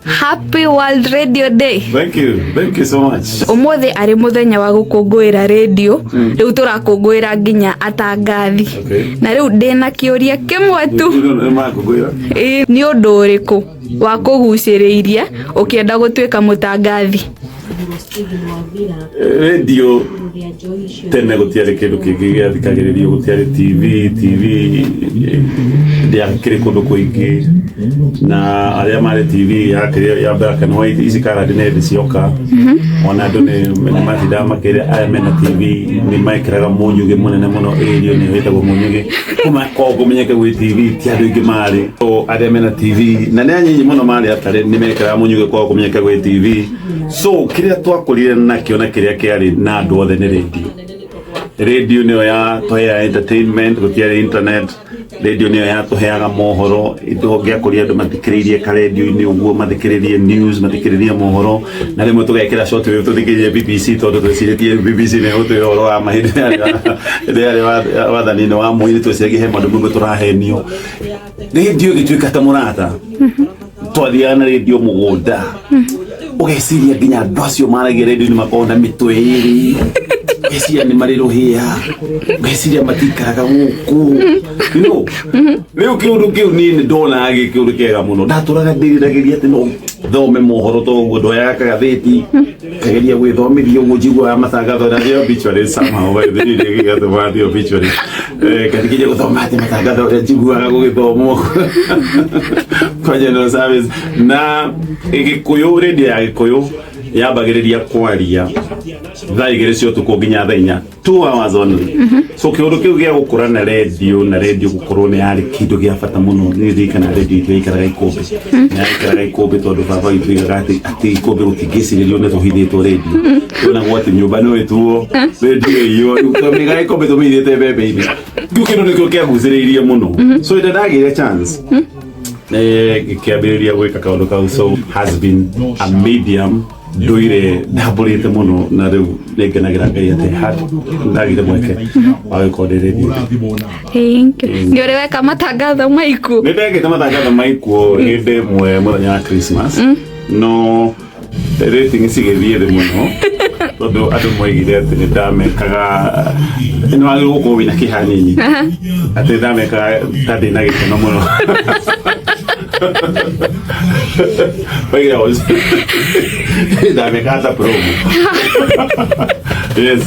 Happy World Radio Day. Thank you so much. Umuthi ari muthenya wa gukungwira radio riu turakungwira nginya atangathi na riu ndina kiuria kimwe tu ni undu uriku wa kuguciriria ukienda gutwika mutangathi? Radio tene gutiare kindu kingi giathikagiririo gutiare TV ndia kiri kundu kuingi na aria mari TV ya black and white ici kara dine cionka ona andu ni mathida makire aya mena TV ni maikiraga munyuge munene muno radio ni wetagwo munyuge kuma ko menyeke gwi TV ti andu ingi mari so aria mena TV na ne anyinyi muno mari atare ni mekiraga munyuge ko menyeke gwi TV so kiria twakurire nakio na kiria kiari na andu othe ni radio niyo ya toya entertainment gutiare internet radio niyo ya toheaga mohoro ithogia kuria andu mathikiririe ka radio ni uguo mathikiririe news mathikiririe mohoro na rimwe tugekira short wave tuthikiririe BBC tondu twicirie BBC ne utoro wa mahindi ya wathani no wa mwiri twicirie he mandu mungu turahenio radio gituika ta murata twathiana radio mugunda ugeciria nginya andu acio maragia radio ni makona mitwe iri ugeciria ni mariruhia ugeciria matikaraga guku riu kiundu kiu ni ndona agi kiundu kiega muno ndaturaga ndiriragiria ati no thome mohoro to uguo ndoya kagatheti kageria gwithomithia uguo njigua matangatho na rio obituary somehow by the way gigatho wa rio obituary katikije guthoma ati matangatho ya njigua gugithomo kwa general service na igikuyu radio ya gikuyu yambagiriria kwaria thaigire cio tuko nginya thainya 2 hours only so kiundu kiu gia gukura na radio gukorwo ni yari kindu gia bata muno ni thikana radio ikaraga ikombe na ikaraga ikombe tondu baba itwigaga ati ikombe gutigiciririo ne tuhithitwo radio ona gwati nyumba no etuo radio iyo tumiga ikombe tumithite bebe-ini kiu kindu nikio kia guciririe muno so ida ndagire chance kiambiriria gwika kaundu kau so has been a medium doire ndaburite muno na riu nengenagira ngai ati ndagire mweke wa gukore radio. Thank you. Ngiore weka matangatho maiku nindegete matangatho maiku hindi mwe muthenya wa Christmas no rating cigithie thi muno tondu andu moigire ati nindamekaga ni wagire gukorwo wina kihanini ati ndamekaga tandi na gikeno muno Oye, dame casa promo. Yes.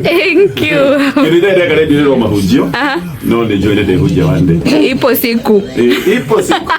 Thank you. Kile ndio kale ndio mahujio. No, ndio ndio hujio wande. Ipo siku. Ipo siku.